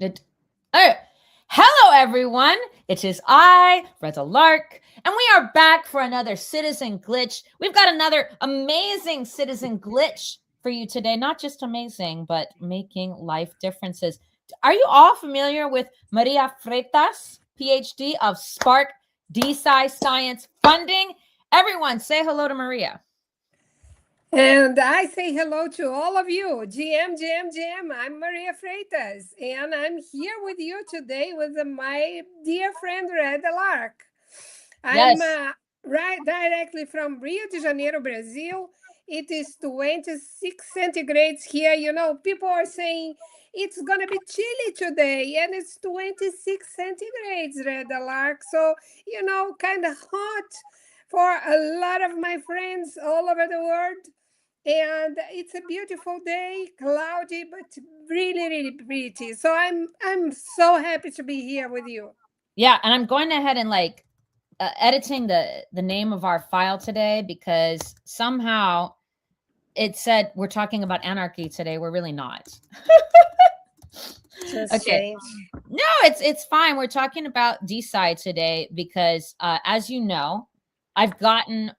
It, oh, hello, everyone. It is I, Alark, and we are back for another Citizen Glitch. We've got another amazing Citizen Glitch for you today. Not just amazing, but making life differences. Are you all familiar with Maria Freitas, PhD of Spark Desci Science Funding? Everyone, say hello to Maria. And I say hello to all of you. GM. I'm Maria Freitas, and I'm here with you today with my dear friend Red Alark. I'm right directly from Rio de Janeiro, Brazil. It is 26 centigrades here. You know, people are saying it's going to be chilly today, and it's 26 centigrades, Red Alark. So, you know, kind of hot for a lot of my friends all over the world. And it's a beautiful day, cloudy, but really pretty. So I'm so happy to be here with you. Yeah, and I'm going ahead and editing the name of our file today because somehow it said we're talking about anarchy today. We're really not. Okay. No, it's fine. We're talking about Desci today because as you know, I've gotten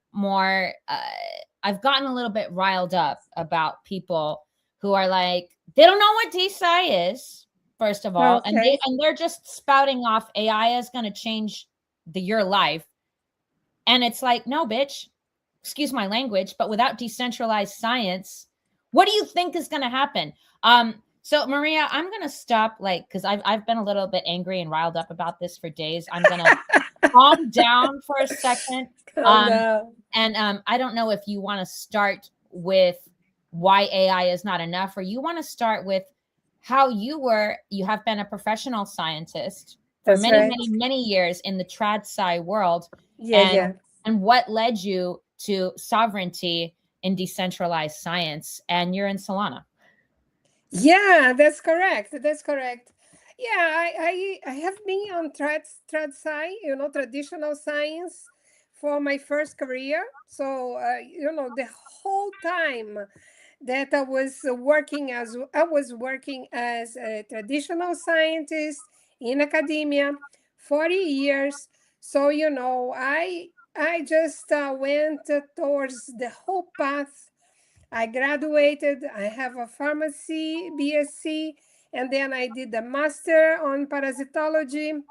a little bit riled up about people who are like, they don't know what Desci is, first of all, and they're just spouting off AI is going to change your life. And it's like, no, bitch, excuse my language, but without decentralized science, what do you think is going to happen? So Maria, I'm going to stop because I've been a little bit angry and riled up about this for days. I'm going to calm down for a second. And I don't know if you want to start with why AI is not enough, or you want to start with how you have been a professional scientist for many years in the TradSci world. And what led you to sovereignty in decentralized science, and you're in Solana. Yeah, that's correct. Yeah, I have been on TradSci, you know, traditional science for my first career. So, you know, the whole time that I was working as a traditional scientist in academia, 40 years. So, you know, I just went towards the whole path. I graduated, I have a pharmacy BSc, and then I did a master on parasitology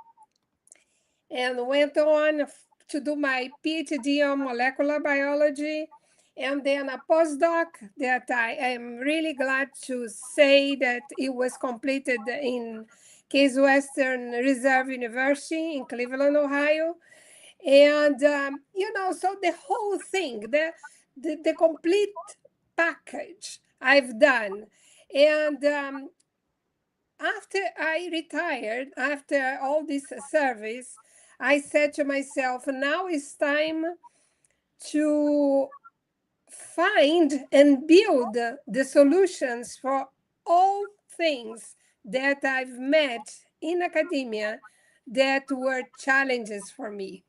and went on to do my PhD on molecular biology, and then a postdoc that I am really glad to say that it was completed in Case Western Reserve University in Cleveland, Ohio. And, you know, so the whole thing, the complete package I've done. And after I retired, after all this service, I said to myself, now it's time to find and build the solutions for all things that I've met in academia that were challenges for me.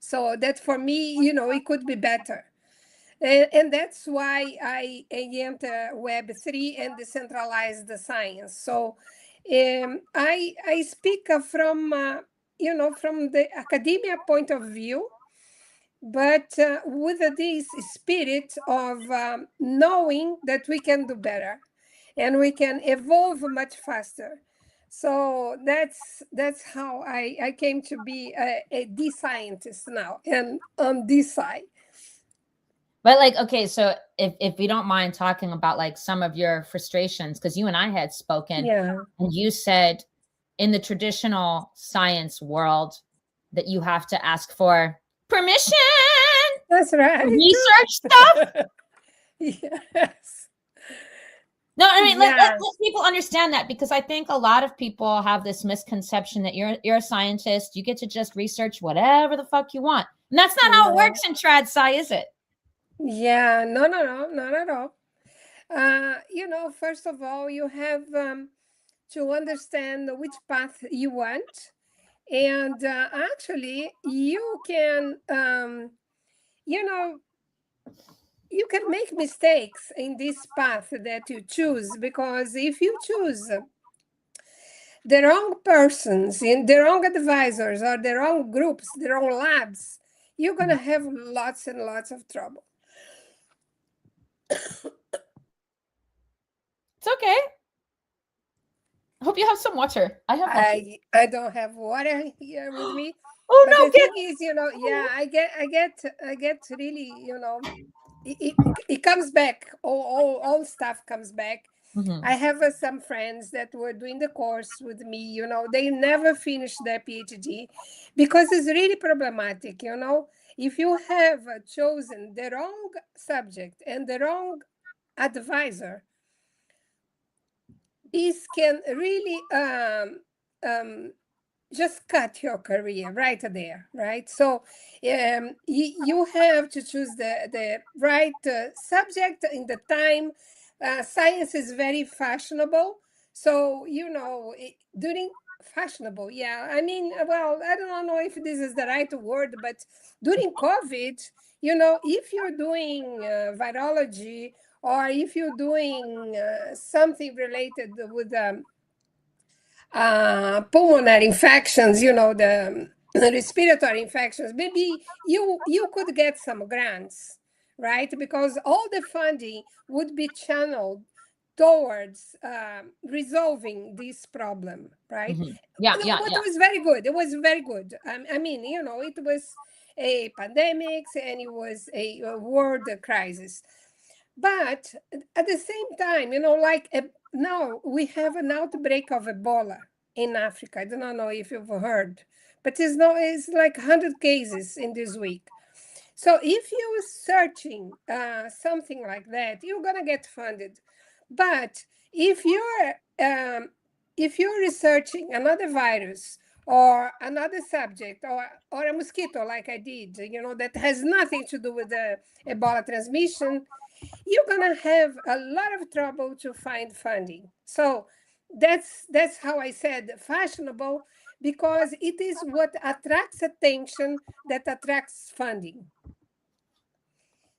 So that for me, you know, it could be better. And that's why I enter Web3 and decentralized science. So I speak from, you know, from the academia point of view, but with this spirit of knowing that we can do better and we can evolve much faster. So that's how I came to be a D scientist now and on this side. But okay, so if you don't mind talking about some of your frustrations, because you and I had spoken, and you said in the traditional science world that you have to ask for permission. That's right. Research stuff. Yes. No, I mean, let people understand that, because I think a lot of people have this misconception that you're a scientist, you get to just research whatever the fuck you want. And that's not how it works in TradSci, is it? Yeah, no, not at all. You know, first of all, you have to understand which path you want. And actually, you can, you know, you can make mistakes in this path that you choose, because if you choose the wrong persons, in the wrong advisors, or the wrong groups, the wrong labs, you're going to have lots and lots of trouble. It's okay. I hope you have some water. I have water. I don't have water here with me. Oh But no, the thing is, yeah, I get really, it comes back. All stuff comes back. Mm-hmm. I have some friends that were doing the course with me. They never finished their PhD because it's really problematic. If you have chosen the wrong subject and the wrong advisor, this can really just cut your career right there, right? So you have to choose the right subject in the time. Science is very fashionable. So, during fashionable, yeah. I mean, well, I don't know if this is the right word, but during COVID, if you're doing virology, or if you're doing something related with pulmonary infections, the respiratory infections, maybe you could get some grants, right? Because all the funding would be channeled towards resolving this problem, right? Mm-hmm. Yeah. What was very good. It was very good. I mean, it was a pandemic and it was a world crisis. But at the same time, now we have an outbreak of Ebola in Africa. I do not know if you've heard, but it's like 100 cases in this week. So if you're searching something like that, you're gonna get funded. But if you're researching another virus or another subject or a mosquito like I did, that has nothing to do with the Ebola transmission, you're gonna have a lot of trouble to find funding. So that's how I said fashionable, because it is what attracts attention that attracts funding.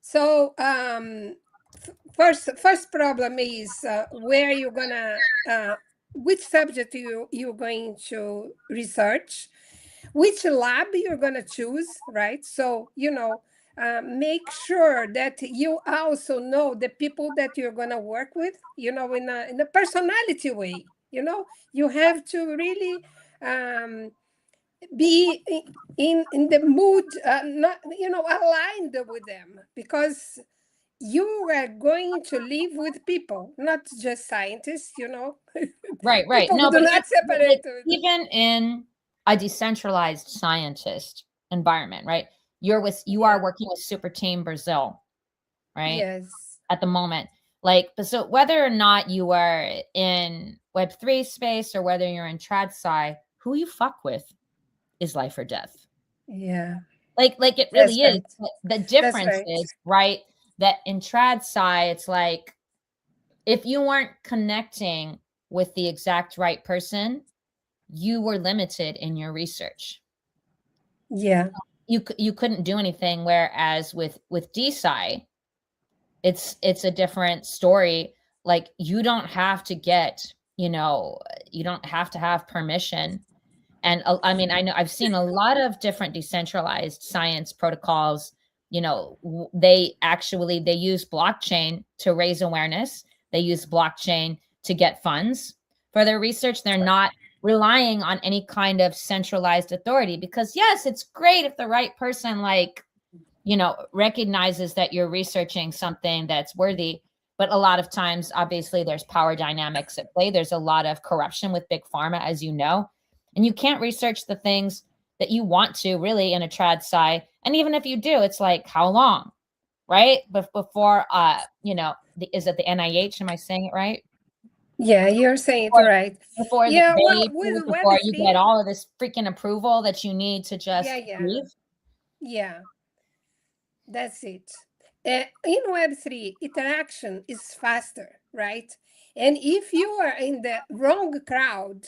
So first problem is where you're gonna which subject you're going to research, which lab you're going to choose, right? So make sure that you also know the people that you're going to work with, in a personality way. You have to really be in the mood, not aligned with them, because you are going to live with people, not just scientists. Right. People No, do but not separate. even in a decentralized scientist environment, right? You are working with Super Team Brazil, right? Yes. At the moment. But so whether or not you are in Web3 space or whether you're in TradSci, who you fuck with is life or death. Yeah. Like it really is. Right. The difference is, right, that in TradSci, it's like if you weren't connecting with the exact right person, you were limited in your research. Yeah. You couldn't do anything. Whereas with Desci, it's a different story. Like you don't have to get, you don't have to have permission. And I mean, I know I've seen a lot of different decentralized science protocols. They use blockchain to raise awareness. They use blockchain to get funds for their research. They're not relying on any kind of centralized authority, because yes, it's great if the right person recognizes that you're researching something that's worthy. But a lot of times, obviously, there's power dynamics at play. There's a lot of corruption with big pharma, as you know, and you can't research the things that you want to really in a TradSci. And even if you do, it's like, how long, right? But before, is it the NIH? Am I saying it right? Yeah, you're saying it right. Before before you get all of this freaking approval that you need to just breathe. Yeah, that's it. In Web3, interaction is faster, right? And if you are in the wrong crowd,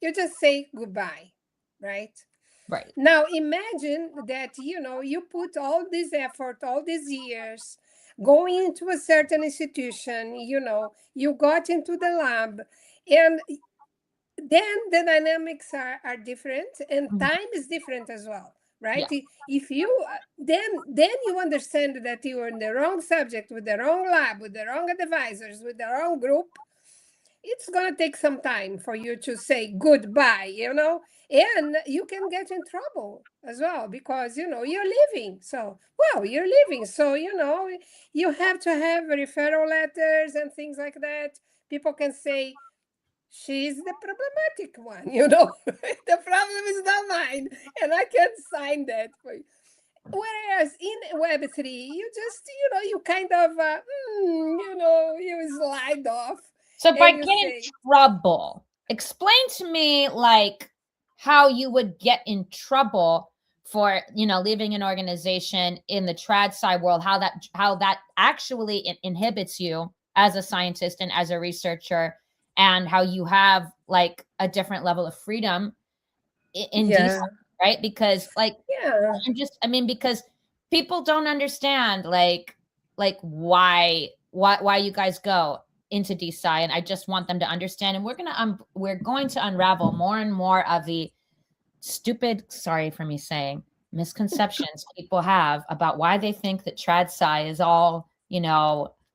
you just say goodbye, right? Right. Now imagine that you put all this effort, all these years going into a certain institution, you got into the lab, and then the dynamics are different, and time is different as well, right? Yeah. If you then you understand that you are in the wrong subject, with the wrong lab, with the wrong advisors, with the wrong group, it's going to take some time for you to say goodbye, and you can get in trouble as well, because you're leaving. So, well, you're leaving, so you have to have referral letters and things like that. People can say, she's the problematic one, the problem is not mine, and I can sign that for you. Whereas in Web3, you just, you kind of, you slide off. So by And you getting say, trouble, explain to me like how you would get in trouble for leaving an organization in the trad sci world, how that actually inhibits you as a scientist and as a researcher, and how you have like a different level of freedom in yeah, DC, right? Because yeah, because people don't understand like why you guys go into Desci, and I just want them to understand. And we're going to unravel more and more of the stupid, sorry for me saying, misconceptions people have about why they think that trad sci is all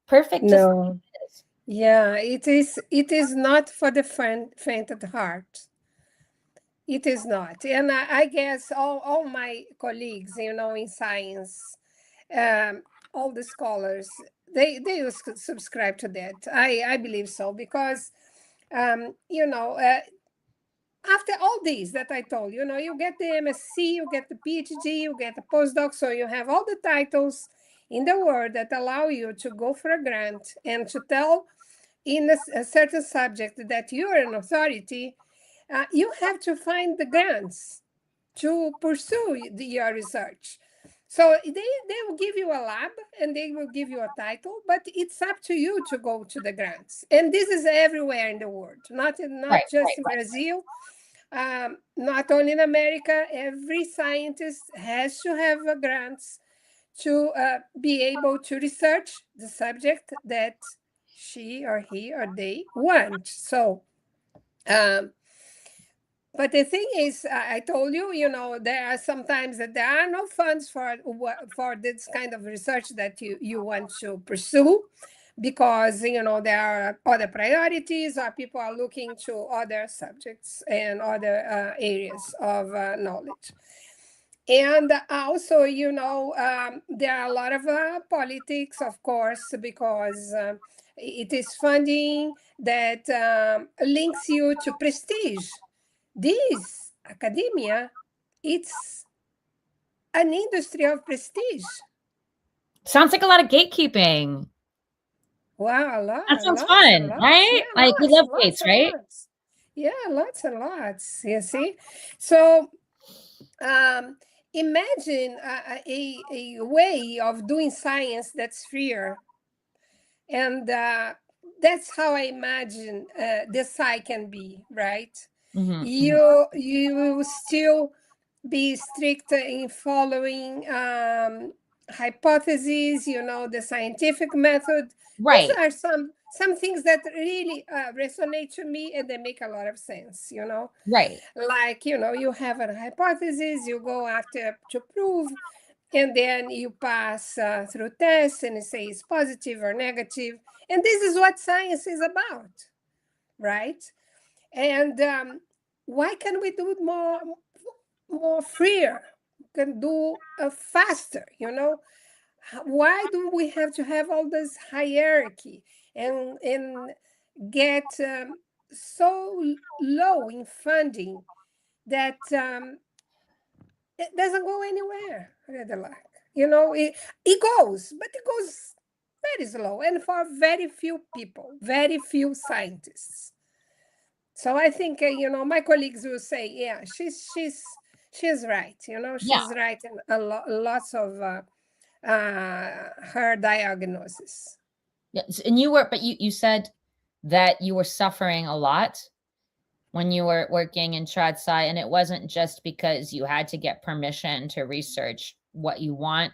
perfect. no, yeah, it is not for the faint at heart. It is not. And I guess all my colleagues, in science, um, all the scholars, they will subscribe to that. I believe so, because after all these that I told you, you get the MSc, you get the PhD, you get the postdoc, so you have all the titles in the world that allow you to go for a grant and to tell in a certain subject that you are an authority. You have to find the grants to pursue your research. So they will give you a lab and they will give you a title, but it's up to you to go to the grants. And this is everywhere in the world, not Right, just in Brazil, not only in America. Every scientist has to have grants to be able to research the subject that she or he or they want. So, but the thing is, I told you, there are sometimes that there are no funds for this kind of research that you want to pursue, because there are other priorities, or people are looking to other subjects and other areas of knowledge. And also, there are a lot of politics, of course, because it is funding that links you to prestige. This academia, it's an industry of prestige. sounds like a lot of gatekeeping. Wow, That sounds lots and fun, lots. right? Yeah, Like we lots love and lots gates, and right? lots. Yeah, lots and lots. You see? So um, imagine a way of doing science that's freer. And that's how I imagine the sci can be, right? You will still be strict in following hypotheses, the scientific method. These Right. are some things that really resonate to me, and they make a lot of sense. Right. Like, you have a hypothesis, you go after to prove, and then you pass through tests and you say it's positive or negative. And this is what science is about, right? And why can we do it more freer? Can do faster, Why do we have to have all this hierarchy and get so low in funding that it doesn't go anywhere? It goes, but it goes very slow, and for very few people, very few scientists. So I think my colleagues will say, yeah, she's right. Yeah. She's right in lots of her diagnosis. Yes. And you said that you were suffering a lot when you were working in trad sci, and it wasn't just because you had to get permission to research what you want.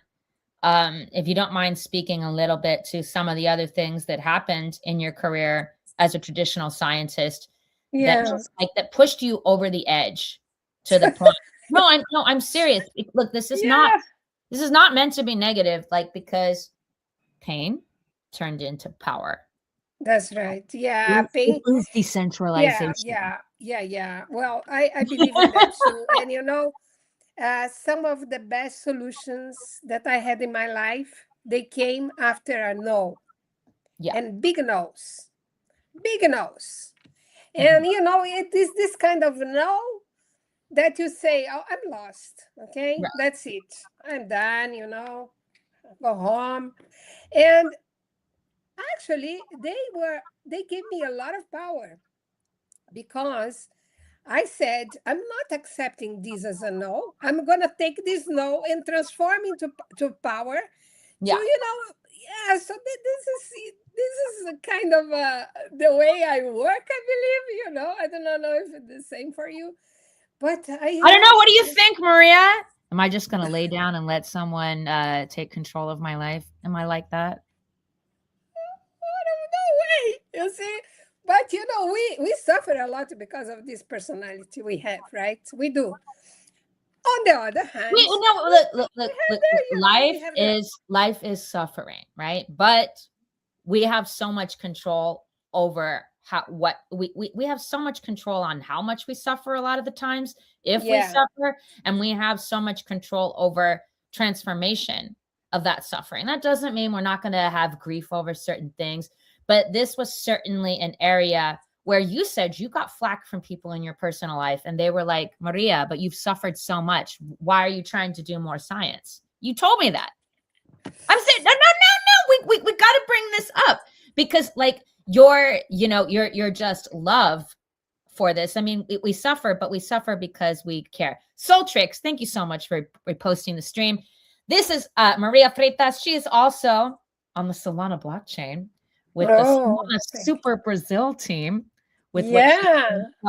If you don't mind speaking a little bit to some of the other things that happened in your career as a traditional scientist that just like that pushed you over the edge to the point. No, I'm serious. Look, this is not meant to be negative, like, because pain turned into power. That's right. Yeah, It is decentralization. Yeah. Well, I believe in that too. And you know, some of the best solutions that I had in my life, they came after a no. Yeah. And big no's. Big no's. And you know, it is this kind of no that you say, oh, I'm lost. Okay, Right. that's it. I'm done, you know, go home. And actually, they gave me a lot of power, because I said, I'm not accepting this as a no. I'm going to take this no and transform into to power. Yeah. To, you know, yeah. So this is a kind of the way I work, I believe. You know, I don't know if it's the same for you, but I don't know. What do you think, Maria? Am I just going to lay down and let someone take control of my life? Am I like that? No way. You see. But you know, we suffer a lot because of this personality we have, right? We do. On the other hand, look, life is suffering, right? But we have so much control over we have so much control on how much we suffer a lot of the times if we suffer, and we have so much control over transformation of that suffering. That doesn't mean we're not going to have grief over certain things, but this was certainly an area where you said you got flack from people in your personal life, and they were like, Maria, but you've suffered so much. Why are you trying to do more science? You told me that. I'm saying, no. We got to bring this up, because like your just love for this. I mean, we suffer, but we suffer because we care. Soultrix, thank you so much for reposting the stream. This is Maria Freitas. She is also on the Solana blockchain with the Solana Super Brazil team. With we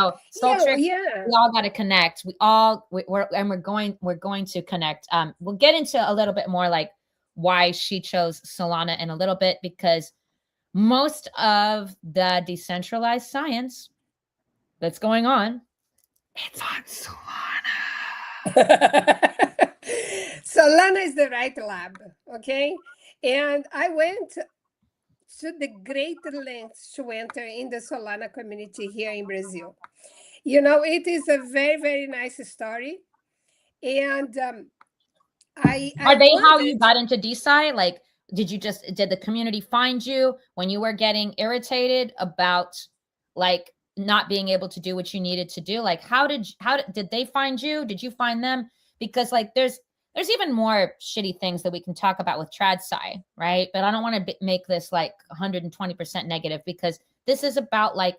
all got to connect. We're going to connect. We'll get into a little bit more like why she chose Solana in a little bit, because most of the decentralized science that's going on, it's on Solana. Solana is the right lab, okay? And I went to the great lengths to enter in the Solana community here in Brazil. You know, it is a very, very nice story. And are they how you got into Desci? Like, did the community find you when you were getting irritated about like not being able to do what you needed to do? Like, how did they find you? Did you find them? Because like there's even more shitty things that we can talk about with TradSci, right? But I don't want to make this like 120% negative, because this is about like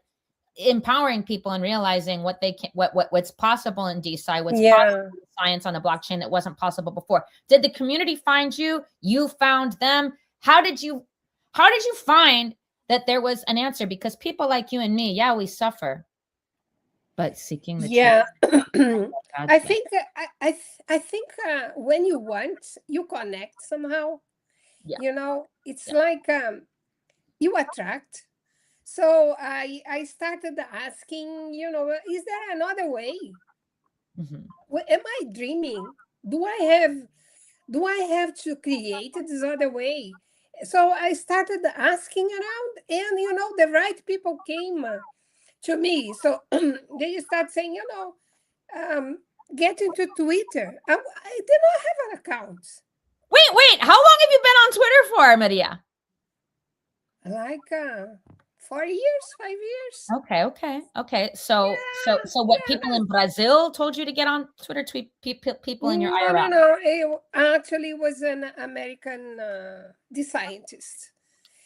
empowering people and realizing what they can, what's possible in Desci, what's possible in science on the blockchain that wasn't possible before. Did the community find you? You found them? How did you find that there was an answer? Because people like you and me, we suffer, but seeking the truth. I think when you want, you connect somehow. You know, it's like you attract. So I started asking, you know, is there another way? Am I dreaming? Do I have to create this other way? So I started asking around, and you know, the right people came to me. So they start saying, you know, get into Twitter. I did not have an account. Wait, how long have you been on Twitter for, Maria? Like 4 years, 5 years. Okay. So what people in Brazil told you to get on Twitter? Tweet people in your IRL? No. It actually was an American the scientist.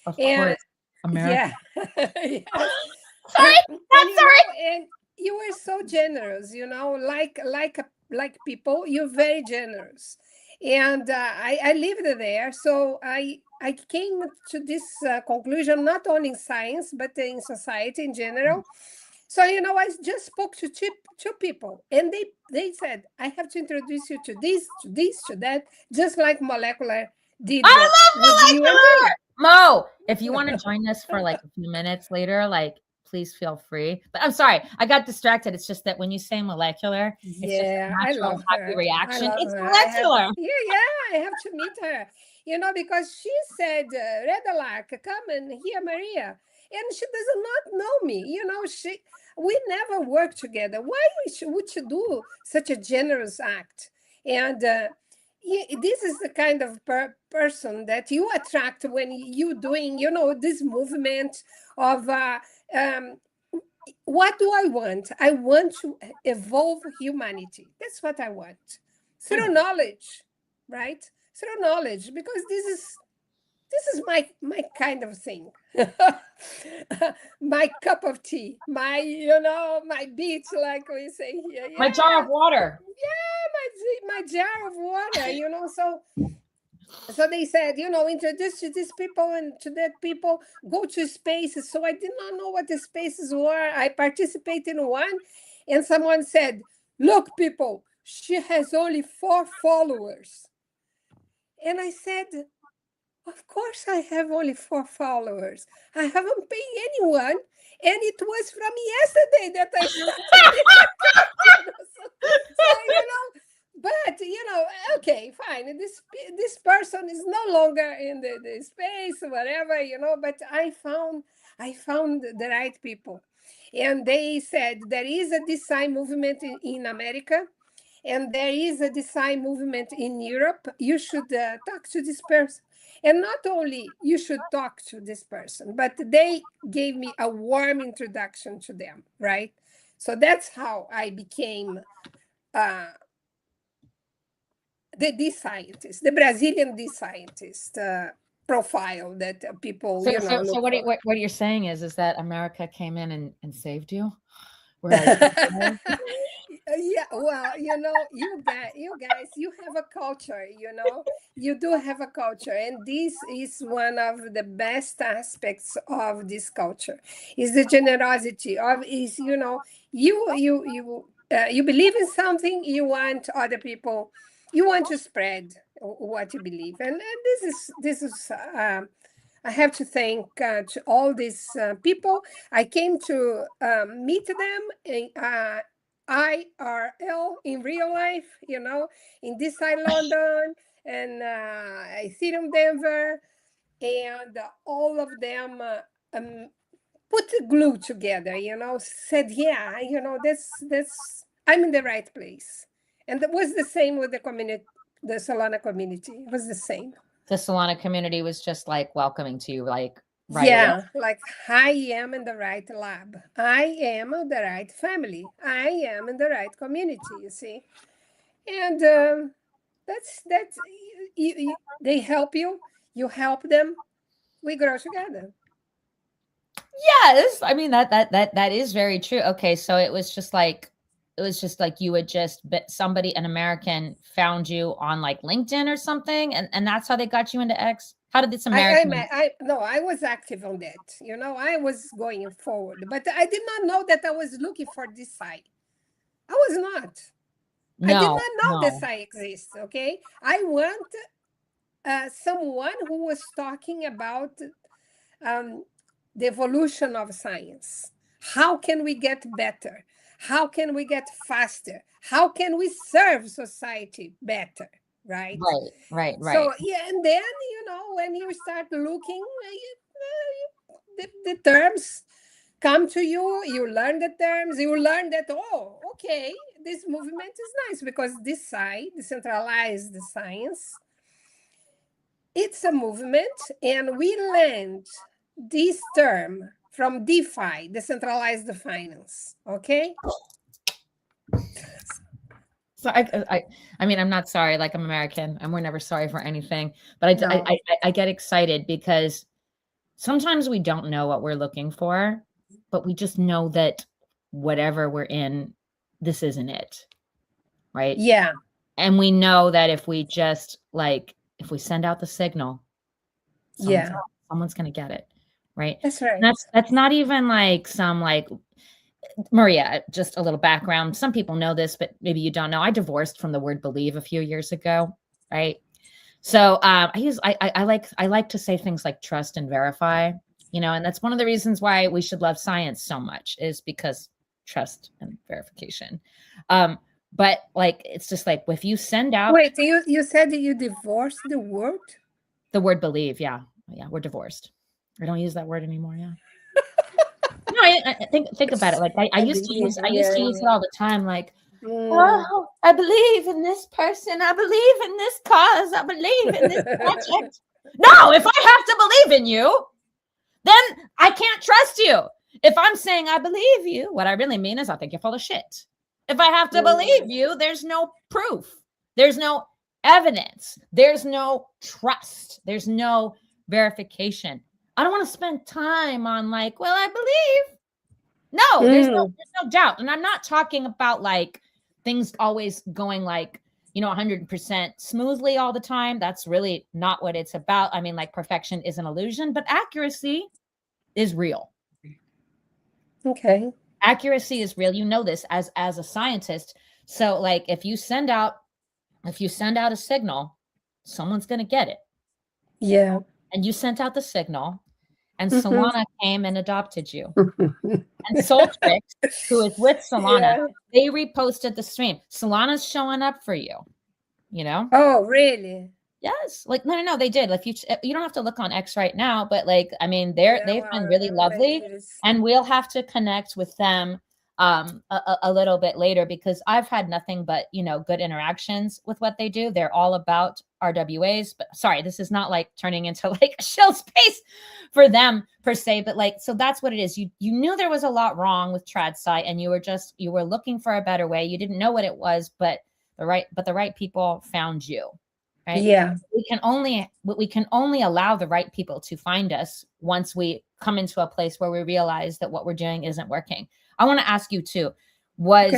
Of course, America. Yeah. Sorry. And you were so generous, you know, like people. You're very generous, and I lived there, so I came to this conclusion not only in science but in society in general. So you know, I just spoke to two people, and they said, I have to introduce you to this, to that, just like Molecular did. I love Molecular. Mo, if you want to join us for like a few minutes later, like please feel free. But I'm sorry, I got distracted. It's just that when you say molecular, it's just a natural happy reaction. It's molecular. I have to meet her, because she said, Red Alark, come and hear Maria. And she does not know me. We never worked together. Why would she do such a generous act? And this is the kind of person that you attract when you doing, this movement of what do I want? I want to evolve humanity. That's what I want. Through knowledge, right? Through knowledge, because this is my kind of thing. My cup of tea, my beach, like we say here. My jar of water. Yeah, my jar of water, so they said, introduce to these people and to that people, go to spaces. So I did not know what the spaces were. I participated in one, and someone said, look, people, she has only 4 followers. And I said, of course I have only 4 followers. I haven't paid anyone, and it was from yesterday that I started. But okay, fine. This person is no longer in the space, whatever, But I found the right people, and they said there is a Desci movement in America, and there is a Desci movement in Europe. You should talk to this person. And not only you should talk to this person, but they gave me a warm introduction to them, right? So that's how I became the scientist, the Brazilian scientist profile that people, So what you're saying is that America came in and saved you? Yeah, well, you guys, you have a culture, you do have a culture, and this is one of the best aspects of this culture, is the generosity you believe in something, you want other people, you want to spread what you believe, and this is I have to thank to all these people. I came to meet them in IRL, in real life, in Desci London, and Ethereum Denver, and all of them put the glue together, said, yeah, that's I'm in the right place. And it was the same with the community, the Solana community. It was the same. The Solana community was just like welcoming to you, like right away. Like I am in the right lab. I am in the right family. I am in the right community, you see. And that's they help you, you help them, we grow together. Yes, I mean that is very true. Okay, so it was just like you would somebody, an American, found you on like LinkedIn or something, and that's how they got you into X. How did this American? I was active on that. I was going forward, but I did not know that I was looking for this site. I was not. I did not know this site exists. Okay, I want someone who was talking about the evolution of science. How can we get better? How can we get faster? How can we serve society better? Right. So yeah, and then when you start looking, the terms come to you. You learn the terms. You learn that, oh, okay, this movement is nice because this side, decentralized science, it's a movement, and we learned this term from DeFi, decentralized finance. Okay. So I mean, I'm not sorry. Like, I'm American, and we're never sorry for anything. But I get excited because sometimes we don't know what we're looking for, but we just know that whatever we're in, this isn't it, right? Yeah. And we know that if we just if we send out the signal, someone's gonna get it, right? That's right. And that's not even like some Maria, just a little background. Some people know this, but maybe you don't know. I divorced from the word believe a few years ago, right? So I like to say things like trust and verify. you know, and that's one of the reasons why we should love science so much, is because trust and verification. But like, it's just like, if you send out. Wait, you said that you divorced the word? The word believe. Yeah. Yeah. We're divorced. I don't use that word anymore. Yeah. No, I think about it. Like I used to use it all the time. Like, oh, I believe in this person. I believe in this cause. I believe in this project. No, if I have to believe in you, then I can't trust you. If I'm saying I believe you, what I really mean is I think you're full of shit. If I have to believe you, there's no proof. There's no evidence. There's no trust. There's no verification. I don't want to spend time on like, well, I believe. No, there's no doubt. And I'm not talking about like things always going like, you know, 100% smoothly all the time. That's really not what it's about. I mean, like, perfection is an illusion, but accuracy is real. Okay. Accuracy is real. You know this as a scientist. So like, if you send out a signal, someone's going to get it. Yeah. And you sent out the signal, and ᚚᛚᛊᛊ came and adopted you. And ᚚᛚᛊᛊᛊ, who is with ᚚᛚᛊᛊ, they reposted the stream. ᚚᛚᛊᛊ's showing up for you, you know? Oh, really? Yes. Like, no, they did. Like, you don't have to look on X right now, but like, I mean, they've been really lovely, and we'll have to connect with them a little bit later, because I've had nothing but, you know, good interactions with what they do. They're all about RWAs, but sorry, this is not like turning into like a shell space for them per se, but like, so that's what it is. You knew there was a lot wrong with TradSci, and you were looking for a better way. You didn't know what it was, but the right people found you. Right? Yeah. We can only allow the right people to find us once we come into a place where we realize that what we're doing isn't working. I want to ask you too, was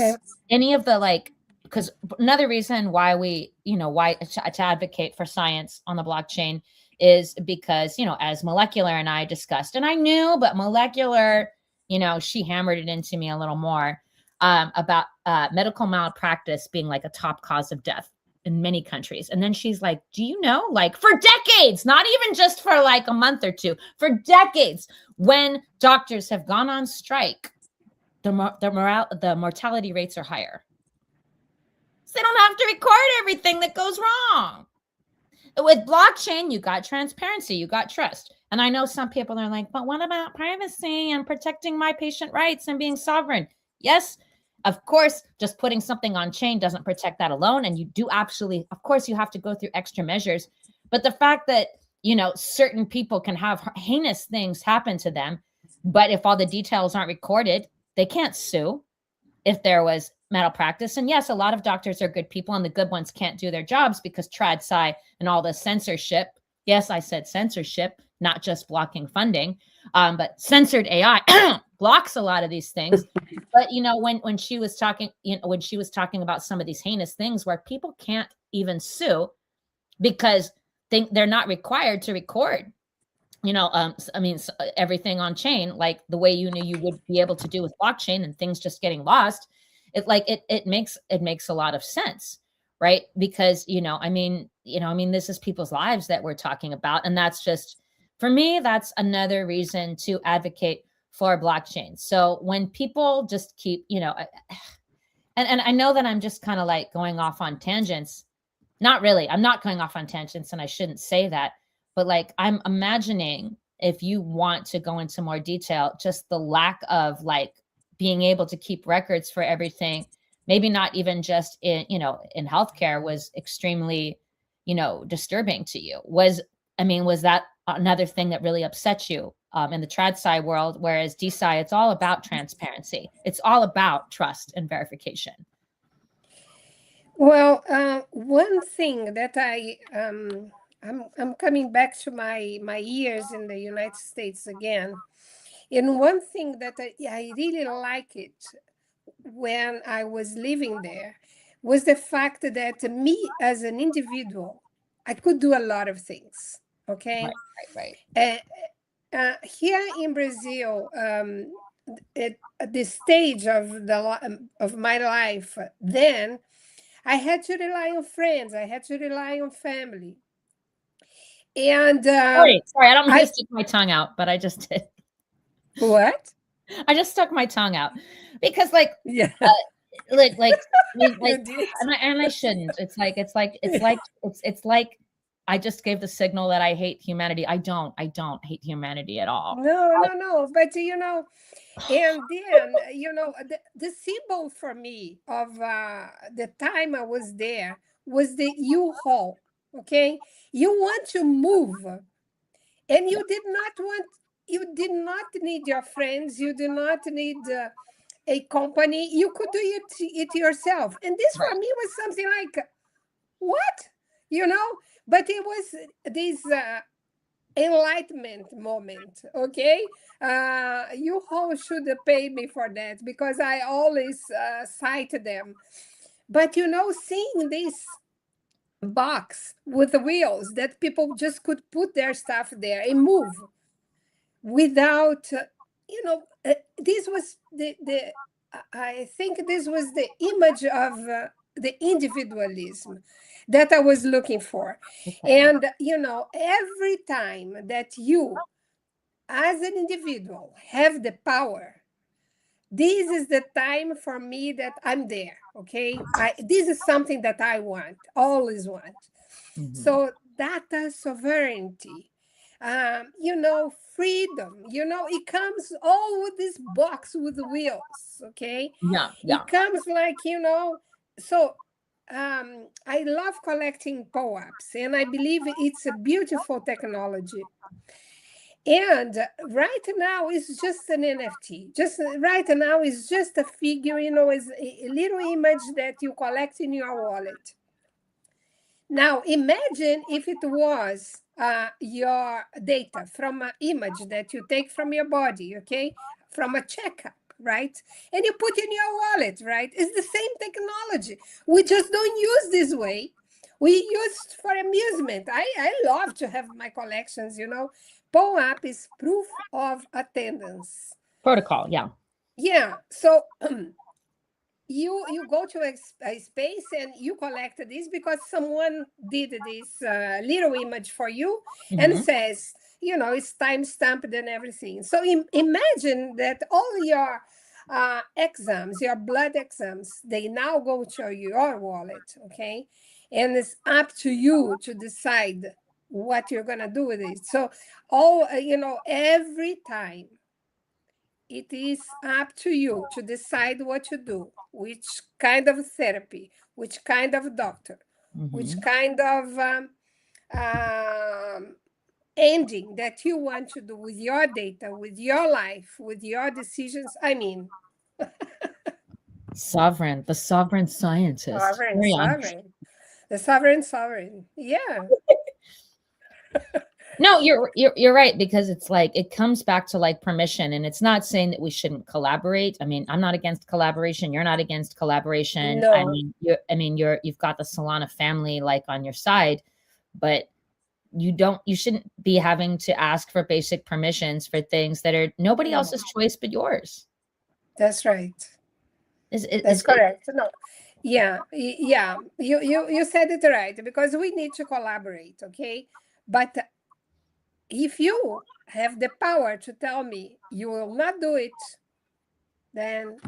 any of the like, because another reason why we, you know, why to advocate for science on the blockchain is because, you know, as Molecular and I discussed, and I knew, but Molecular, you know, she hammered it into me a little more about medical malpractice being like a top cause of death in many countries. And then she's like, do you know, like, for decades, not even just for like a month or two, for decades, when doctors have gone on strike, the mortality rates are higher. So they don't have to record everything that goes wrong. With blockchain, you got transparency, you got trust. And I know some people are like, but what about privacy and protecting my patient rights and being sovereign? Yes, of course, just putting something on chain doesn't protect that alone. And you do absolutely, of course, you have to go through extra measures. But the fact that, you know, certain people can have heinous things happen to them, but if all the details aren't recorded, they can't sue if there was malpractice. And yes, a lot of doctors are good people, and the good ones can't do their jobs because TradSci and all the censorship. Yes, I said censorship, not just blocking funding, but censored AI blocks a lot of these things. But you know, when she was talking, you know, when she was talking about some of these heinous things where people can't even sue because they're not required to record, you know, I mean, everything on chain, like the way you knew you would be able to do with blockchain, and things just getting lost. It makes a lot of sense, right? Because, you know, I mean, this is people's lives that we're talking about. And that's just, for me, that's another reason to advocate for blockchain. So when people just keep, you know, and I know that I'm just kind of like going off on tangents. Not really. I'm not going off on tangents, and I shouldn't say that. But like, I'm imagining, if you want to go into more detail, just the lack of like being able to keep records for everything, maybe not even just in, you know, in healthcare, was extremely, you know, disturbing to you. Was that another thing that really upset you in the TradSci world? Whereas Desci, it's all about transparency. It's all about trust and verification. Well, one thing that I'm coming back to my years in the United States again. And one thing that I really like it when I was living there was the fact that me as an individual, I could do a lot of things. Okay. Right. Here in Brazil, at the stage of my life, then I had to rely on friends. I had to rely on family. And sorry, I don't mean to stick my tongue out, but I just did. What? I just stuck my tongue out because, like, yeah, like, you did. and I shouldn't. It's like I just gave the signal that I hate humanity. I don't hate humanity at all. No. But and then the symbol for me of the time I was there was the U-Haul. Okay, you want to move, and you did not need your friends. You did not need a company. You could do it yourself. And this for Right. me was something like, what? But it was this enlightenment moment. Okay, you all should pay me for that, because I always cite them. But seeing this box with the wheels that people just could put their stuff there and move without this was the I think this was the image of the individualism that I was looking for. Okay. And every time that you as an individual have the power, this is the time for me that I'm there. Okay, this is something that I want, always want. Mm-hmm. So data sovereignty, freedom, it comes all with this box with the wheels. Okay, Yeah. it comes like, so I love collecting POAPs, and I believe it's a beautiful technology. And right now it's just an NFT. Just right now it's just a figure, is a little image that you collect in your wallet. Now, imagine if it was your data from an image that you take from your body, okay, from a checkup, right? And you put in your wallet, right? It's the same technology. We just don't use this way. We use for amusement. I love to have my collections, POAP is proof of attendance. Protocol. Yeah. Yeah. So you go to a space and you collect this because someone did this little image for you and Mm-hmm. says, it's time stamped and everything. So imagine that all your exams, your blood exams, they now go to your wallet, okay? And it's up to you to decide what you're going to do with it. So every time it is up to you to decide what to do, which kind of therapy, which kind of doctor, which Mm-hmm. kind of um, ending that you want to do with your data, with your life, with your decisions. I mean, Sovereign, the sovereign scientist. sovereign, Carry on. sovereign, the sovereign. Yeah, No, you're right, because it's like it comes back to like permission, and it's not saying that we shouldn't collaborate. I mean, I'm not against collaboration. You're not against collaboration. no, You've got the Solana family like on your side, but you shouldn't be having to ask for basic permissions for things that are nobody no, else's choice but yours. that's right. That's Is correct. No, yeah, yeah. You said it right, because we need to collaborate, okay? But if you have the power to tell me you will not do it, then,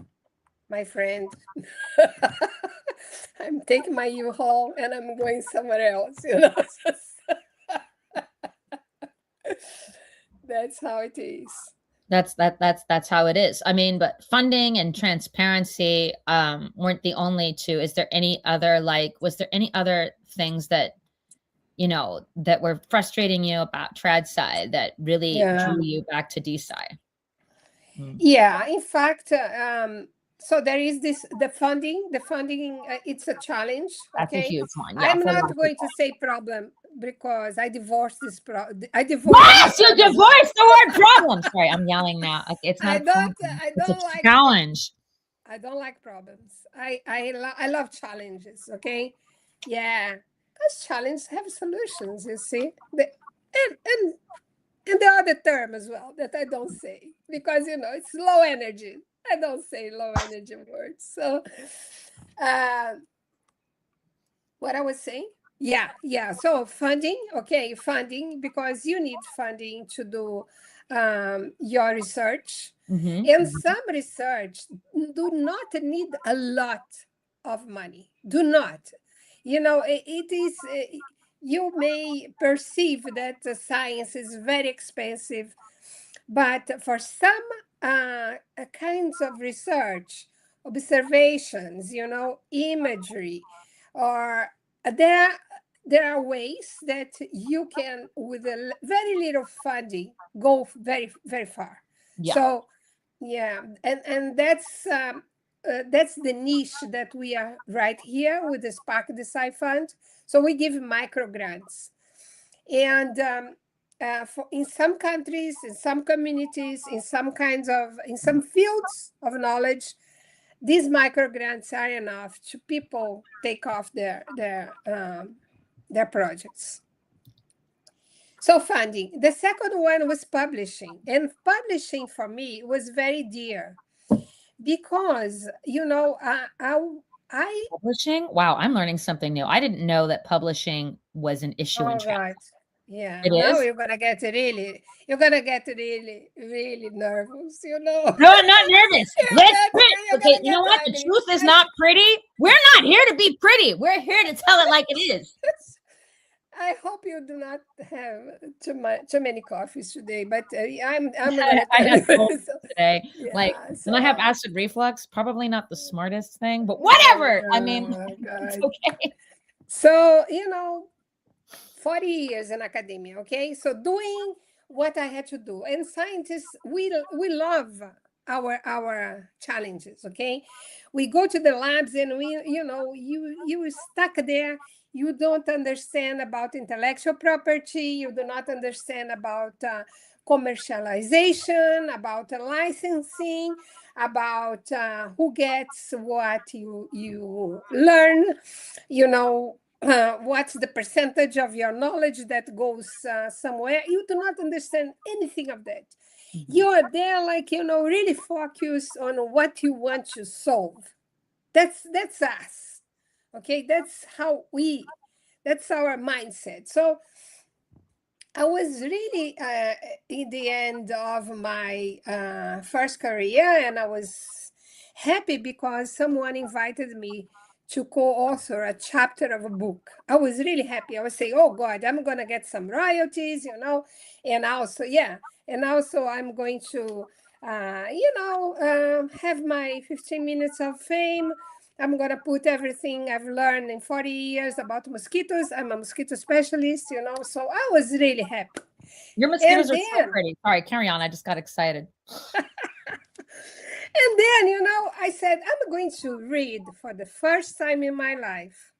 my friend, I'm taking my U-Haul and I'm going somewhere else. That's how it is. that's how it is. I mean, but funding and transparency weren't the only two. Is there any other was there any other things that that were frustrating you about TradSci that really Yeah. drew you back to Desci? Yeah, in fact, so there is the funding. The funding, it's a challenge. That's a Okay, huge one. Yeah, I'm for a lot not of going to people. say problem, because I divorced this. I divorced this Yes, you problem. divorced the word problem. Sorry, I'm yelling now. It's not I a don't. problem. I It's a don't like. challenge. I don't like problems. I love challenges. Okay, yeah, because challenges have solutions. You see, and the other term as well that I don't say, because it's low energy. I don't say low energy words. So, uh, what I was saying? Yeah. So funding, okay, funding, because you need funding to do your research. And some research do not need a lot of money. Do not. It is, you may perceive that the science is very expensive, but for some kinds of research, observations, imagery, or there there are ways that you can, with very little funding, go very, very far. Yeah. So, yeah, and that's the niche that we are right here with the Spark Desci Fund. So we give micro grants, and in some countries, in some communities, in some fields of knowledge, these micro grants are enough to people take off their projects. So funding. The second one was publishing, and publishing for me was very dear because I publishing. Wow, I'm learning something new. I didn't know that publishing was an issue in oh Chant. God. Yeah, It now is. you're gonna get really, really nervous, No, I'm not nervous. Let's print. You're Okay, gonna you know get what? The ugly. truth is not pretty. We're not here to be pretty. We're here to tell it like it is. I hope you do not have too many coffees today, but I'm I gonna had tell cold you. So, today. Like, yeah, and I have so acid reflux. Probably not the smartest thing, but oh whatever. I mean, it's God. okay. So 40 years in academia, okay? So doing what I had to do. And scientists, we love our challenges, okay? We go to the labs and you stuck there, you don't understand about intellectual property, you do not understand about commercialization, about licensing, about who gets what you learn, what's the percentage of your knowledge that goes somewhere. You do not understand anything of that. You are there, like, really focused on what you want to solve. That's us. Okay, that's our mindset. So I was really in the end of my first career, and I was happy because someone invited me to co-author a chapter of a book. I was really happy. I was saying, "Oh God, I'm gonna get some royalties, and also, yeah, and also I'm going to, have my 15 minutes of fame. I'm going to put everything I've learned in 40 years about mosquitoes. I'm a mosquito specialist, so I was really happy. Your And mosquitoes are so then, pretty. Sorry, carry on. I just got excited. I said, I'm going to read for the first time in my life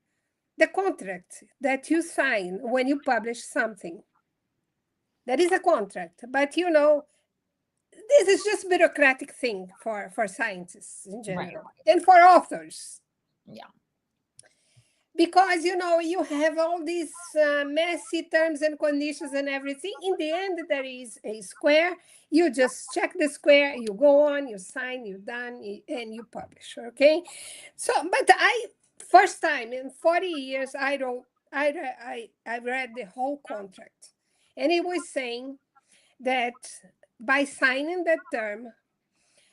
the contract that you sign when you publish something. That is a contract, but this is just bureaucratic thing for scientists in general, and for authors. Yeah. Because you have all these messy terms and conditions and everything. In the end, there is a square. You just check the square, you go on, you sign, you're done, and you publish. Okay. So, but first time in 40 years, I read the whole contract, and it was saying that by signing that term,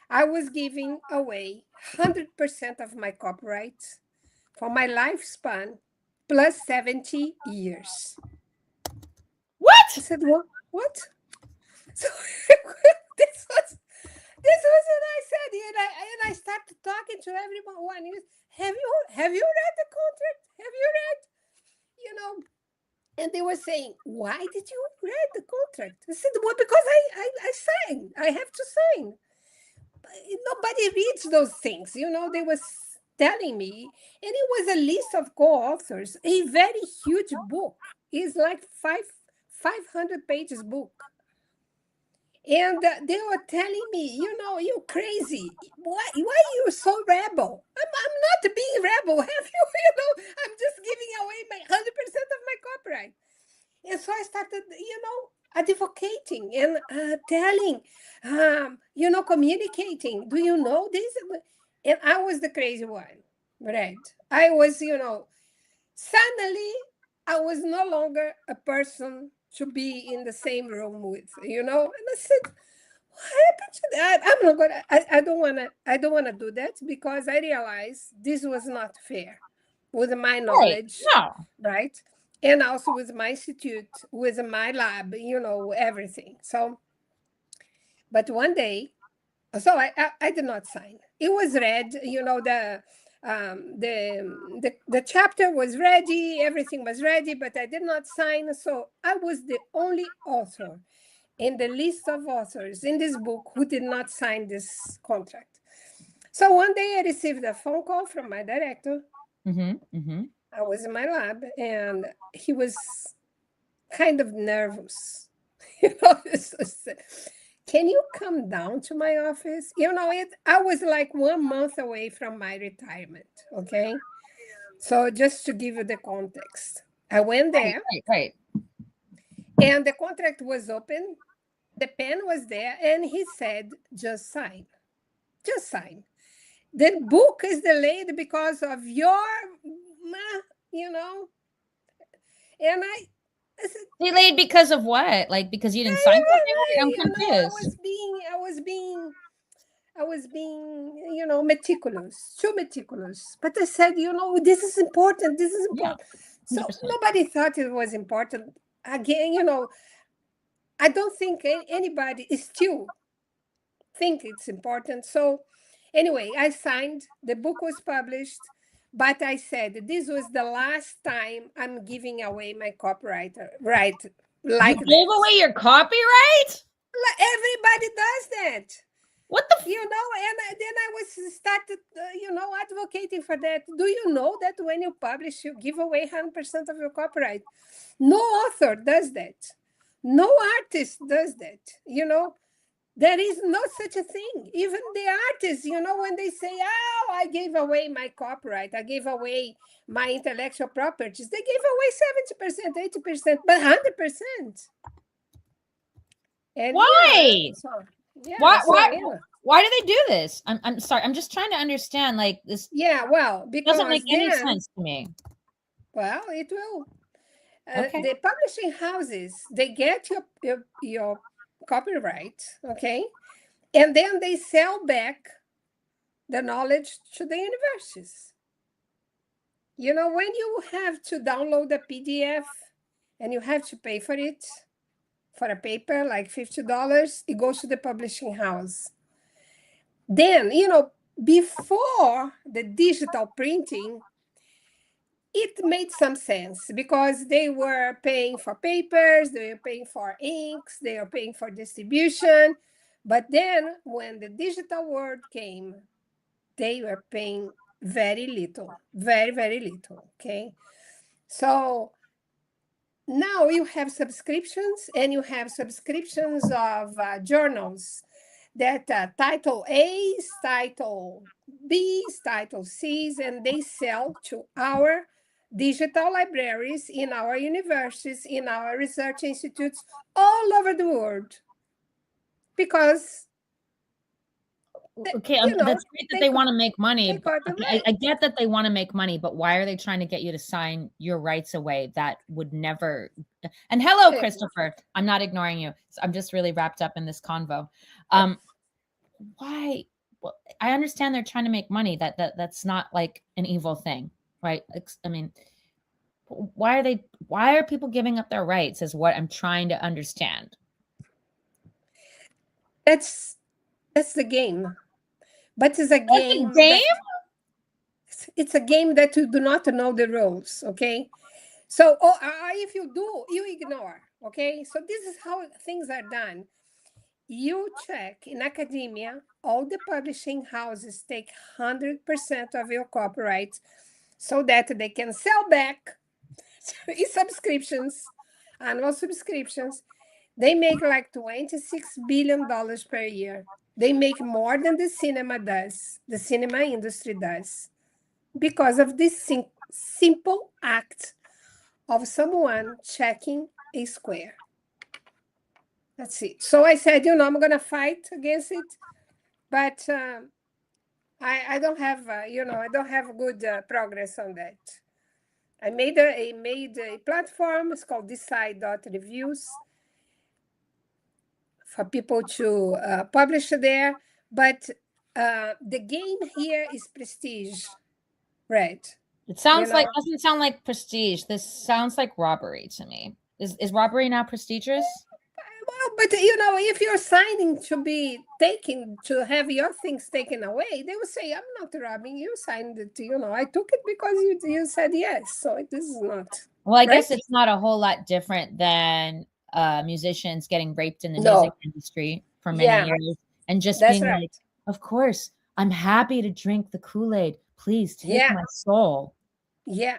I was giving away 100% of my copyrights for my lifespan plus 70 years. What? I said, what? So this was what I said. And I started talking to everyone. Have you read the contract? Have you read? And they were saying, why did you read the contract? I said, well, because I signed. I have to sign. Nobody reads those things. They was telling me, and it was a list of co-authors, a very huge book. It's like 500 pages book. And they were telling me, you crazy. Why you so rebel? I'm not being rebel. Have you, I'm just giving away my 100% of my copyright. And so I started, advocating and telling, communicating. Do you know this? And I was the crazy one, right? I was, suddenly I was no longer a person to be in the same room with, And I said, what happened to that? I'm not gonna, I don't wanna do that, because I realized this was not fair with my Right. knowledge, No. right? And also with my institute, with my lab, everything. So, but one day, so I did not sign. It was read, the chapter was ready, everything was ready, but I did not sign. So I was the only author in the list of authors in this book who did not sign this contract. So one day I received a phone call from my director. I was in my lab, and he was kind of nervous. Can you come down to my office? I was like 1 month away from my retirement. Okay. So just to give you the context, I went there, Right. and the contract was open. The pen was there, and he said, just sign. Just sign. The book is delayed because of your, you know, and I said, Delayed because of what? Like because you didn't sign something? I'm confused. I was being, meticulous, too meticulous. But I said, this is important. This is Yeah. important. So 100%. nobody thought it was important. Again, I don't think anybody is still think it's important. So anyway, I signed. The book was published. But I said, this was the last time I'm giving away my copyright right You like gave that. away your copyright? Everybody does that. What the And then I was started, advocating for that. Do you know that when you publish, you give away 100% of your copyright? No author does that. No artist does that. There is no such a thing. Even the artists, when they say, oh, I gave away my copyright, I gave away my intellectual properties, they give away 70%, 80%, but 100%. And Why? Why do they do this? I'm sorry. I'm just trying to understand. Like this. Yeah, well, because doesn't make any sense to me. Well, it will. Okay. The publishing houses, they get your copyright, okay, and then they sell back the knowledge to the universities. When you have to download a PDF and you have to pay for it, for a paper like $50, it goes to the publishing house. Then, before the digital printing, it made some sense because they were paying for papers, they were paying for inks, they were paying for distribution. But then when the digital world came, they were paying very little, very, very little. Okay. So now you have subscriptions, and you have subscriptions of journals that title A's, title B's, title C's, and they sell to our digital libraries in our universities, in our research institutes all over the world. Because okay, that's great that they want to make money. I get that they want to make money, but why are they trying to get you to sign your rights away? That would never. And hello, Christopher. I'm not ignoring you. I'm just really wrapped up in this convo. Why? Well, I understand they're trying to make money. That's not like an evil thing, right? I mean, why are people giving up their rights is what I'm trying to understand. That's the game. But it's a game. It's a game that you do not know the rules, okay? So if you do, you ignore, okay? So this is how things are done. You check in academia, all the publishing houses take 100% of your copyright so that they can sell back in subscriptions, annual subscriptions. They make like $26 billion per year. They make more than the cinema does, the cinema industry does, because of this simple act of someone checking a square. That's it. So I said, I'm going to fight against it, but I don't have, I don't have good progress on that. I made a platform. It's called Desci.reviews for people to publish there. But the game here is prestige, right? It sounds like, doesn't sound like prestige. This sounds like robbery to me. Is robbery now prestigious? Well, but if you're signing to be taken, to have your things taken away, they will say, I'm not robbing you, signed it, I took it because you said yes. So this is not. Well, I guess it's not a whole lot different than musicians getting raped in the music industry for many years and just being like, of course, I'm happy to drink the Kool-Aid. Please take my soul. Yeah.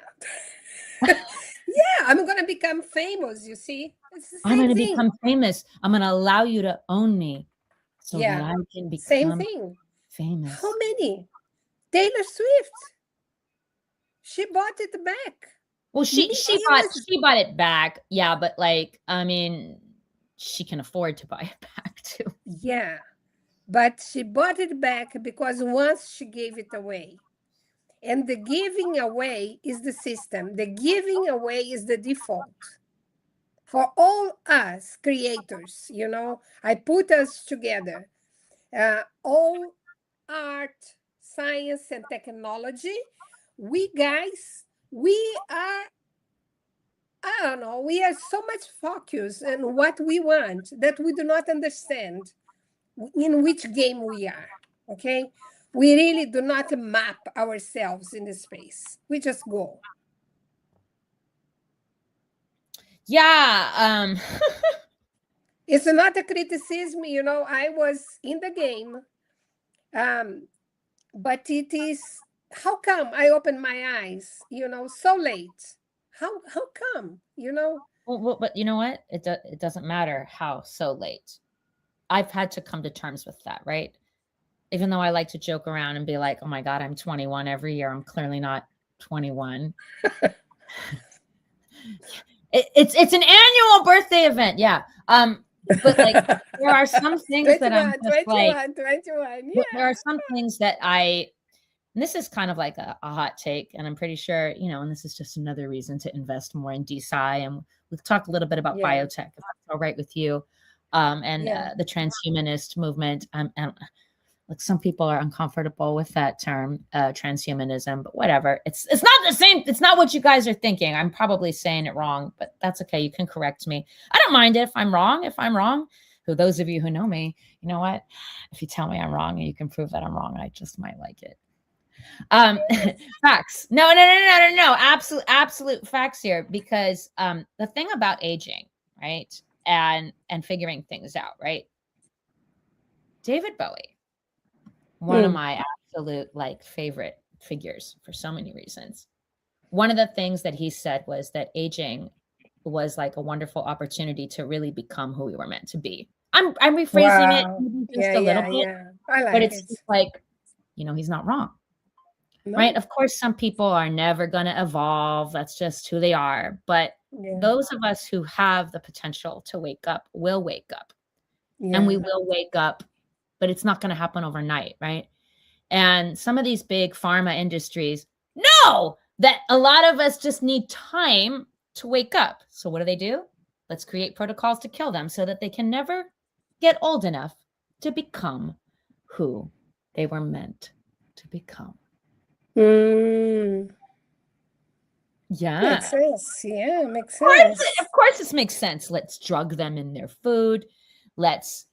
Yeah, I'm going to become famous, you see. I'm going to become famous. I'm going to allow you to own me so that I can become famous. How many? Taylor Swift. She bought it back. Well, she bought it back. Yeah, but like, I mean, she can afford to buy it back too. Yeah, but she bought it back because once she gave it away. And the giving away is the system. The giving away is the default. For all us creators, I put us together. All art, science, and technology. We are, I don't know, we are so much focused on what we want that we do not understand in which game we are, okay? We really do not map ourselves in the space. We just go. Yeah. It's not a criticism, I was in the game. But it is, how come I opened my eyes, so late? How come, Well, but you know what? It doesn't matter how so late. I've had to come to terms with that, right? Even though I like to joke around and be like, oh my God, I'm 21 every year. I'm clearly not 21. It's an annual birthday event. Yeah. But like, there are some things that I'm just 21. Yeah. There are some things that and this is kind of like a hot take, and I'm pretty sure, and this is just another reason to invest more in Desci. And we've talked a little bit about biotech, if that's all right with you, and the transhumanist movement. And like, some people are uncomfortable with that term, transhumanism, but whatever. It's not the same. It's not what you guys are thinking. I'm probably saying it wrong, but that's okay. You can correct me. I don't mind it if I'm wrong. Who those of you who know me, you know what? If you tell me I'm wrong and you can prove that I'm wrong, I just might like it. Facts. No. Absolute facts here, because the thing about aging, right? And figuring things out, right? David Bowie. One of my absolute favorite figures for so many reasons. One of the things that he said was that aging was like a wonderful opportunity to really become who we were meant to be. I'm rephrasing it just a little bit, but it's just like, he's not wrong, right? Of course, some people are never going to evolve. That's just who they are. But those of us who have the potential to wake up will wake up, and we will wake up. But it's not going to happen overnight, right? And some of these big pharma industries know that a lot of us just need time to wake up. So what do? Let's create protocols to kill them so that they can never get old enough to become who they were meant to become. Yeah. Makes sense. Yeah, makes sense. Of course this makes sense. Let's drug them in their food. Let's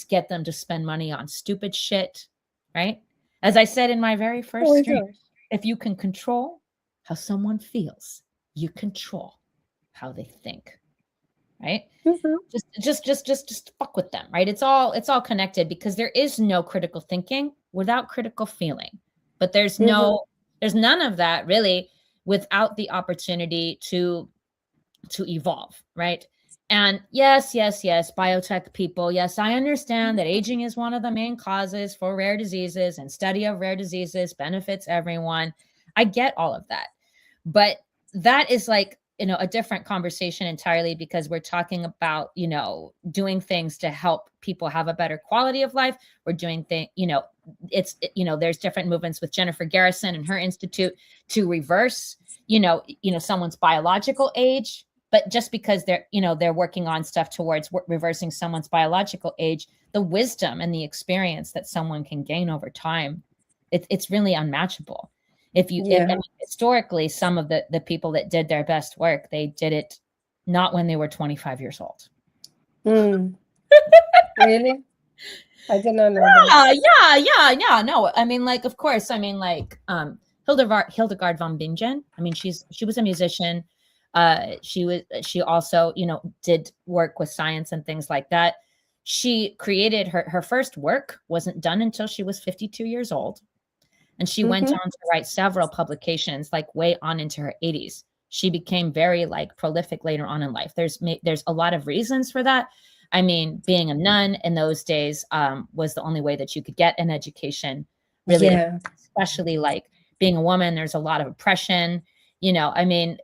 get them to spend money on stupid shit, right? As I said in my very first stream, if you can control how someone feels, you control how they think, right? Just fuck with them, right? It's all connected, because there is no critical thinking without critical feeling, but there's none of that really without the opportunity to evolve, right? And yes, biotech people, yes, I understand that aging is one of the main causes for rare diseases, and study of rare diseases benefits everyone. I get all of that. But that is like, a different conversation entirely, because we're talking about, doing things to help people have a better quality of life. We're doing things, it's, there's different movements with Jennifer Garrison and her institute to reverse, someone's biological age. But just because they're working on stuff towards reversing someone's biological age, the wisdom and the experience that someone can gain over time, it's really unmatchable. Historically, some of the people that did their best work, they did it not when they were 25 years old. Really? I did not know that. Yeah. No, I mean, like, of course, I mean, like, Hildegard von Bingen. I mean, she was a musician. She also, did work with science and things like that. She created her first work wasn't done until she was 52 years old. And she went on to write several publications, like way on into her 80s. She became very like prolific later on in life. There's a lot of reasons for that. I mean, being a nun in those days was the only way that you could get an education, really, especially like being a woman. There's a lot of oppression, I mean,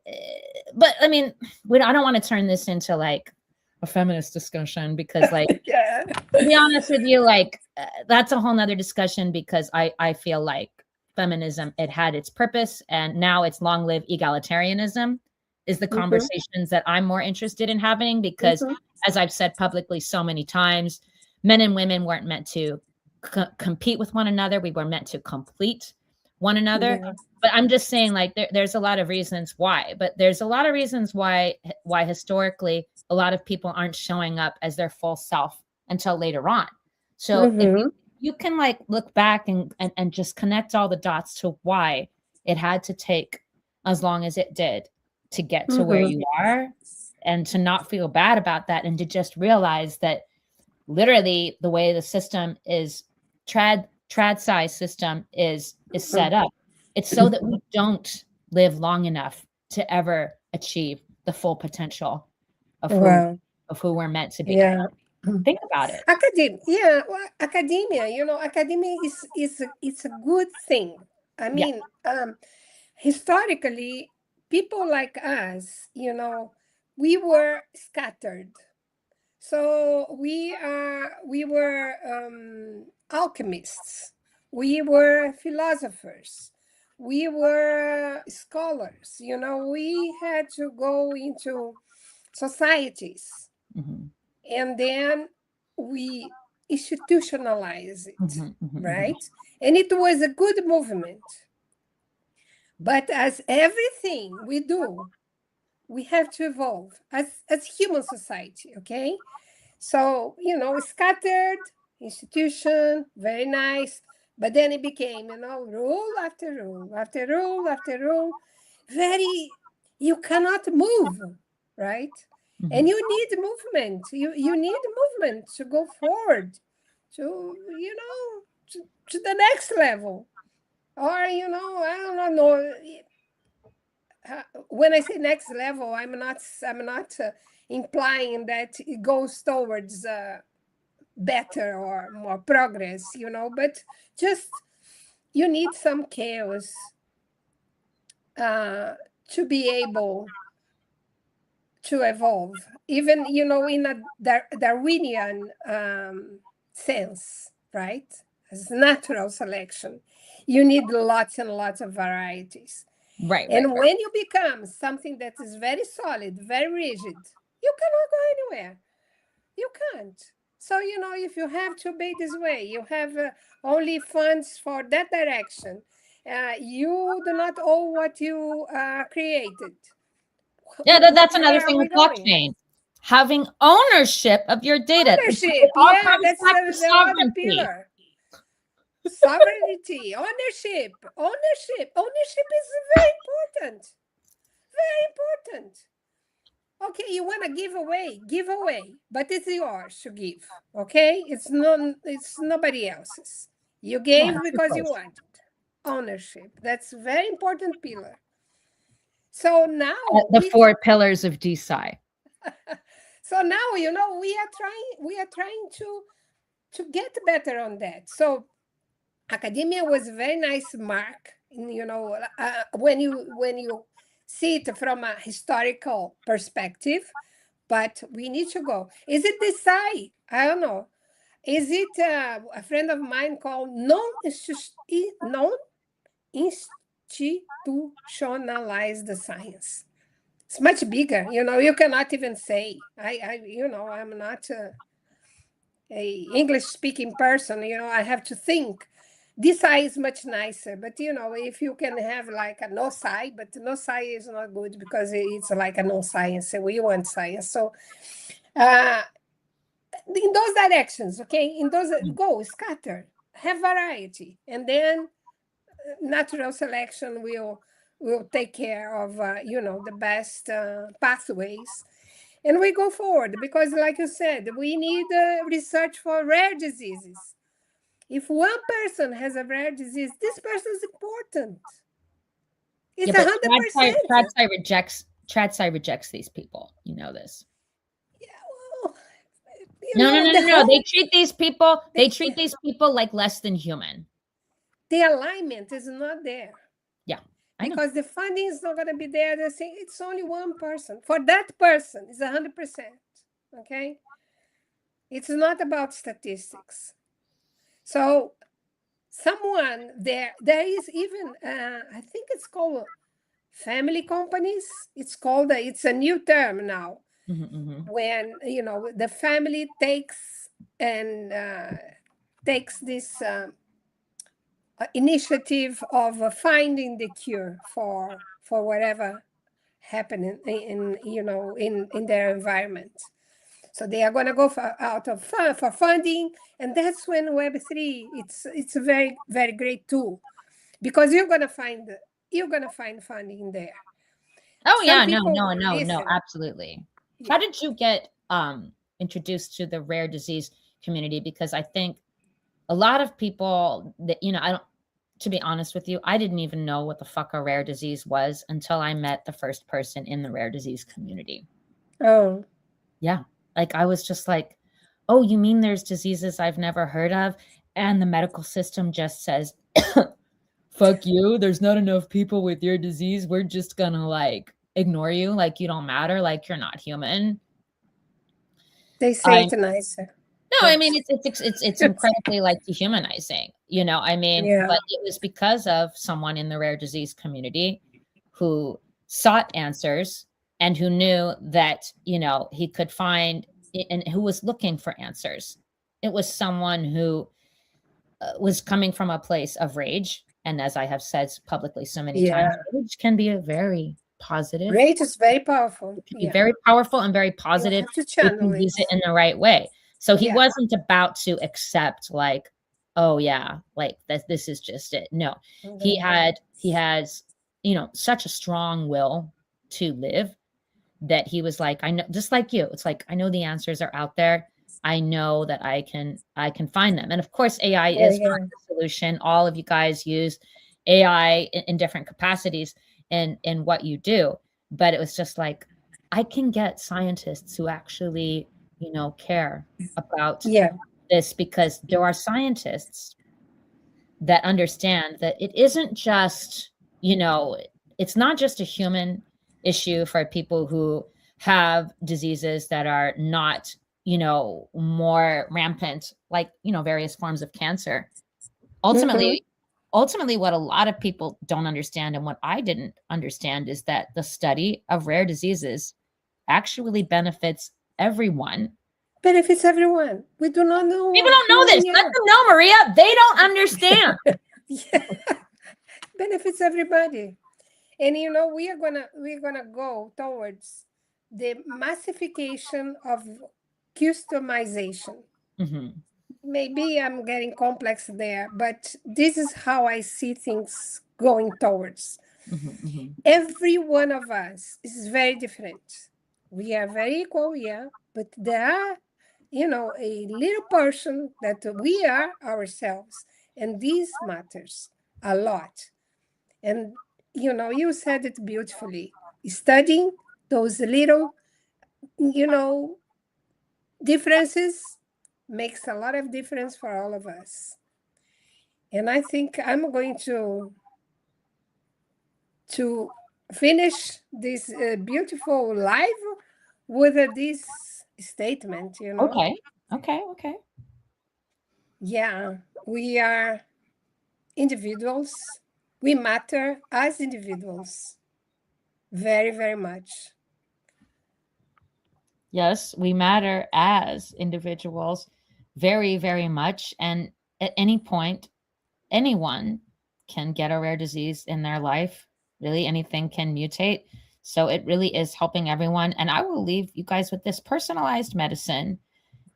but I mean, I don't want to turn this into like a feminist discussion because like, to be honest with you, like that's a whole nother discussion because I feel like feminism, it had its purpose and now it's long live egalitarianism is the conversations that I'm more interested in having because as I've said publicly so many times, men and women weren't meant to compete with one another. We were meant to complete one another. But I'm just saying like there's a lot of reasons why, but there's a lot of reasons why historically a lot of people aren't showing up as their full self until later on. So if you can like look back and just connect all the dots to why it had to take as long as it did to get to where you are and to not feel bad about that and to just realize that literally the way the system is trad size system is set up. It's so that we don't live long enough to ever achieve the full potential of who we're meant to be. Think about it. Academia, academia it's a good thing. I mean, historically, people like us, we were scattered. So we were alchemists. We were philosophers. We were scholars. We had to go into societies. And then we institutionalize it, right? And it was a good movement. But as everything we do, we have to evolve as human society, okay? So, scattered, institution, very nice. But then it became, rule after rule, after rule, after rule. You cannot move, right? And you need movement. You need movement to go forward, to the next level. Or, I don't know. When I say next level, I'm not implying that it goes towards better or more progress, but just you need some chaos to be able to evolve, even in a Darwinian sense, right? As natural selection, you need lots and lots of varieties. Right. When you become something that is very solid, very rigid, you cannot go anywhere. You can't. So, if you have to be this way, you have only funds for that direction. You do not owe what you created. Yeah, that's another thing with blockchain. Having ownership of your data. Ownership, that's the other pillar. Sovereignty, ownership is very important. Very important. Okay, you want to give away, but it's yours to give. Okay, it's nobody else's. You gave because you wanted. Ownership, that's a very important pillar. So now the 4 pillars of Desci. So now we are trying to get better on that. So academia was a very nice mark, when you see it from a historical perspective, but we need to go. Is it Desci? I don't know. Is it a friend of mine called non-institutionalized science? It's much bigger. You cannot even say. I'm not a English-speaking person. I have to think. This eye is much nicer, but if you can have like a no sci, but no sci is not good because it's like a no science. So we want science. So in those directions, okay, in those go scatter, have variety, and then natural selection will take care of the best pathways, and we go forward because, like you said, we need research for rare diseases. If one person has a rare disease, this person is important. It's 100%. TradSci rejects these people. You know this. Yeah, well, No. They treat these people. They treat these people like less than human. The alignment is not there. Yeah, because the funding is not going to be there. They're saying it's only one person. For that person, it's 100%. Okay, it's not about statistics. So someone there is even I think it's called family companies. It's a new term now. When the family takes this initiative of finding the cure for whatever happening in their environment. So they are going to go for funding, and that's when Web3 it's a very, very great tool, because you're going to find funding there. Oh yeah, no, absolutely. Yeah. How did you get introduced to the rare disease community? Because I think a lot of people that to be honest with you, I didn't even know what the fuck a rare disease was until I met the first person in the rare disease community. Oh. Yeah. Like I was just like, oh, you mean there's diseases I've never heard of? And the medical system just says, fuck you. There's not enough people with your disease. We're just gonna like ignore you. Like you don't matter. Like you're not human. They say it nicer. No, I mean it's incredibly like dehumanizing, I mean, yeah. But it was because of someone in the rare disease community who sought answers and who knew that, he could find and who was looking for answers. It was someone who was coming from a place of rage. And as I have said publicly so many times, rage can be a very positive. Rage is very powerful. It can be very powerful and very positive. You can use it in the right way. So he wasn't about to accept like, oh yeah, like this is just it. No, he has, such a strong will to live that he was like, I know, just like you, it's like, I know the answers are out there. I know that I can find them. And of course, AI is not the solution. All of you guys use AI in different capacities in what you do. But it was just like, I can get scientists who actually care about this, because there are scientists that understand that it isn't just, it's not just a human issue for people who have diseases that are not, more rampant, like, various forms of cancer. Ultimately, what a lot of people don't understand, and what I didn't understand, is that the study of rare diseases actually benefits everyone. Benefits everyone. We do not know. People don't know this. Let them know, Maria. They don't understand. Benefits everybody. And we're gonna go towards the massification of customization. Maybe I'm getting complex there, but this is how I see things going towards. Every one of us is very different. We are very equal, but there are, a little portion that we are ourselves, and this matters a lot. And, you said it beautifully. Studying those little, differences makes a lot of difference for all of us. And I think I'm going to finish this beautiful live with this statement, Okay. Yeah, we are individuals. We matter as individuals very, very much. Yes, we matter as individuals very, very much. And at any point, anyone can get a rare disease in their life. Really, anything can mutate. So it really is helping everyone. And I will leave you guys with this: personalized medicine,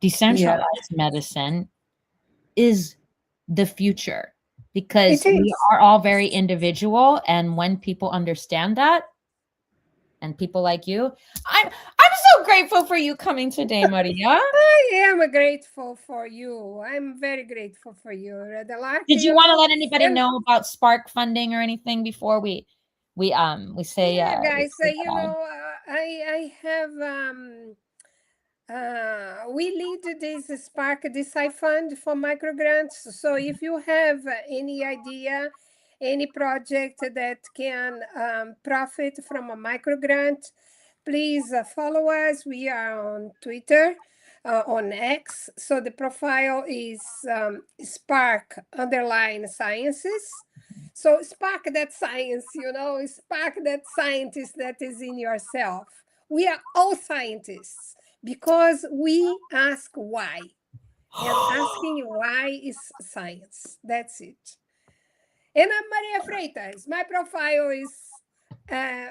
Yeah, decentralized medicine is the future, because it we is. are all very individual. And when people understand that, and people like you, I'm so grateful for you coming today, Maria. I am grateful for you. I'm very grateful for you, Alark, Did you want to let anybody and know about Spark funding or anything before we say yeah, guys, goodbye? I have we lead this Spark Desci Fund for microgrants. So if you have any idea, any project that can profit from a microgrant, please follow us. We are on Twitter, on X. So the profile is Spark_Sciences. So spark that science, spark that scientist that is in yourself. We are all scientists because we ask why. And asking why is science. That's it. And I'm Maria Freitas. My profile is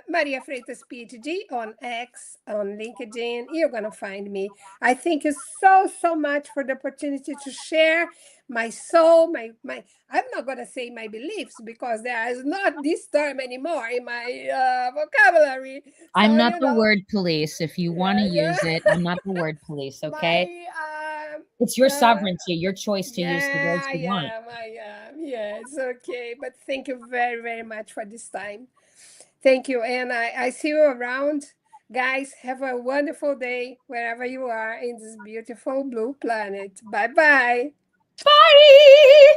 Maria Freitas PhD on X, on LinkedIn. You're going to find me. I thank you so, so much for the opportunity to share my soul, I'm not going to say my beliefs because there is not this term anymore in my vocabulary. I'm So, not the word police. If you want to yeah. use it, I'm not the word police, okay? my It's your uh, sovereignty, your choice to use the yeah, words you want. I am. Yeah, it's okay. But thank you very, very much for this time. Thank you. And I see you around. Guys, have a wonderful day wherever you are in this beautiful blue planet. Bye bye. Bye.